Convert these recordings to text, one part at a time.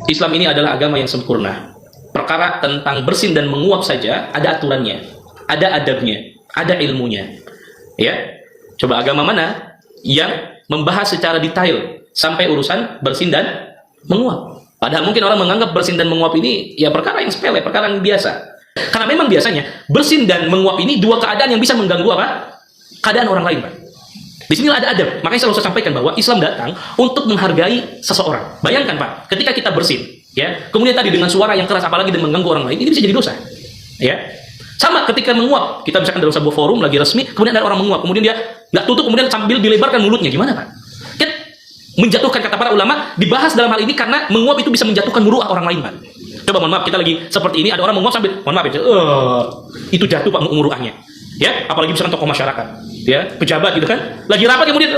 Islam ini adalah agama yang sempurna. Perkara tentang bersin dan menguap saja ada aturannya, ada adabnya, ada ilmunya. Ya, coba agama mana yang membahas secara detail sampai urusan bersin dan menguap? Padahal mungkin orang menganggap bersin dan menguap ini ya perkara yang sepele, perkara yang biasa. Karena memang biasanya bersin dan menguap ini dua keadaan yang bisa mengganggu apa? Keadaan orang lain, Pak. Di sinilah ada adab. Makanya selalu saya sampaikan bahwa Islam datang untuk menghargai seseorang. Bayangkan, Pak, ketika kita bersin, ya, kemudian tadi dengan suara yang keras apalagi dan mengganggu orang lain, ini bisa jadi dosa. Ya. Sama ketika menguap, kita misalkan dalam sebuah forum lagi resmi, kemudian ada orang menguap, kemudian dia nggak tutup, kemudian sambil dilebarkan mulutnya, gimana, Pak? Kan menjatuhkan, kata para ulama, dibahas dalam hal ini karena menguap itu bisa menjatuhkan muruah orang lain, Pak. Coba mohon maaf, kita lagi seperti ini, ada orang menguap sambil, mohon maaf ya, itu jatuh, Pak, muruahnya. Ya, apalagi misalkan tokoh masyarakat, ya, pejabat gitu kan, lagi rapat kemudian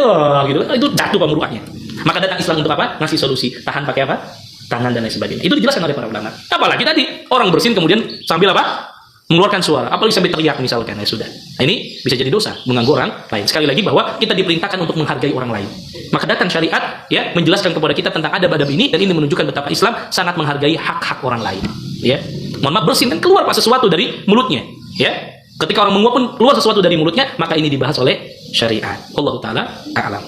gitu kan, itu jatuh pemuruannya. Maka datang Islam untuk apa? Ngasih solusi, tahan pakai apa? Tangan dan lain sebagainya. Itu dijelaskan oleh para ulama. Apalagi tadi orang bersin kemudian sambil apa? Mengeluarkan suara, apalagi sambil teriak misalkan, ya sudah. Nah, ini bisa jadi dosa, mengganggu orang lain. Sekali lagi bahwa kita diperintahkan untuk menghargai orang lain. Maka datang syariat ya menjelaskan kepada kita tentang adab-adab ini, dan ini menunjukkan betapa Islam sangat menghargai hak-hak orang lain. Ya, mohon maaf, bersin kan keluar Pak sesuatu dari mulutnya, ya. Ketika orang menguap pun keluar sesuatu dari mulutnya, maka ini dibahas oleh syariat. Allah Ta'ala a'lam.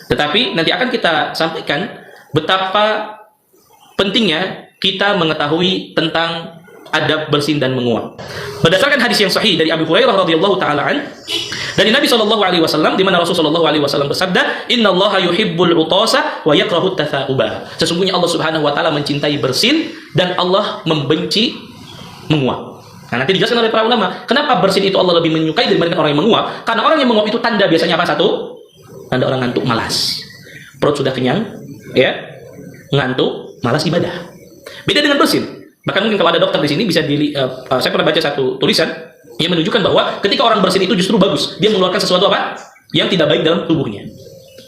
Tetapi nanti akan kita sampaikan betapa pentingnya kita mengetahui tentang adab bersin dan menguap. Berdasarkan hadis yang sahih dari Abu Hurairah radhiyallahu taala an, dari Nabi sallallahu alaihi wasallam, di mana Rasulullah sallallahu alaihi wasallam bersabda, "Innallaha yuhibbul utasa wa yakrahu tatha'uba." Sesungguhnya Allah Subhanahu wa taala mencintai bersin dan Allah membenci menguap. Nah, nanti dijelaskan oleh para ulama, kenapa bersin itu Allah lebih menyukai dibandingkan orang yang menguap? Karena orang yang menguap itu tanda biasanya apa? Satu, tanda orang ngantuk, malas. Perut sudah kenyang, ya, ngantuk, malas ibadah. Beda dengan bersin. Bahkan mungkin kalau ada dokter di sini bisa saya pernah baca satu tulisan yang menunjukkan bahwa ketika orang bersin itu justru bagus, dia mengeluarkan sesuatu apa? Yang tidak baik dalam tubuhnya.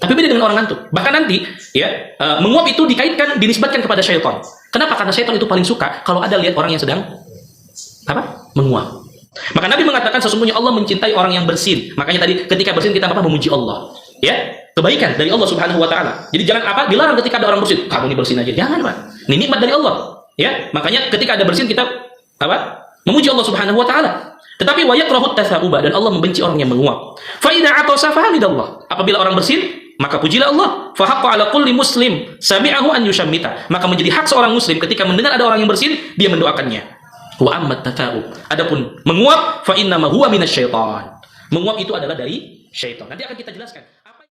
Tapi beda dengan orang ngantuk. Bahkan nanti, ya, menguap itu dikaitkan, dinisbatkan kepada syaitan. Kenapa? Karena syaitan itu paling suka kalau ada lihat orang yang sedang apa? Menguap. Maka Nabi mengatakan sesungguhnya Allah mencintai orang yang bersin. Makanya tadi ketika bersin kita apa? Memuji Allah. Ya, kebaikan dari Allah Subhanahu wa taala. Jadi jangan apa? Dilarang ketika ada orang bersin, kamu ini bersin aja. Jangan, Pak. Ini nikmat dari Allah. Ya, makanya ketika ada bersin kita apa? Memuji Allah Subhanahu wa taala. Tetapi wa yakrahu tatha'uba, dan Allah membenci orang yang menguap. Fa idza atasa fahamidallah. Apabila orang bersin, maka pujilah Allah. Fa haqqa 'ala kulli muslim sami'ahu an yushammita. Maka menjadi hak seorang muslim ketika mendengar ada orang yang bersin, dia mendoakannya. Wa ammat tatha'ub. Adapun menguap fa innama huwa minasyaitan. Menguap itu adalah dari syaitan. Nanti akan kita jelaskan.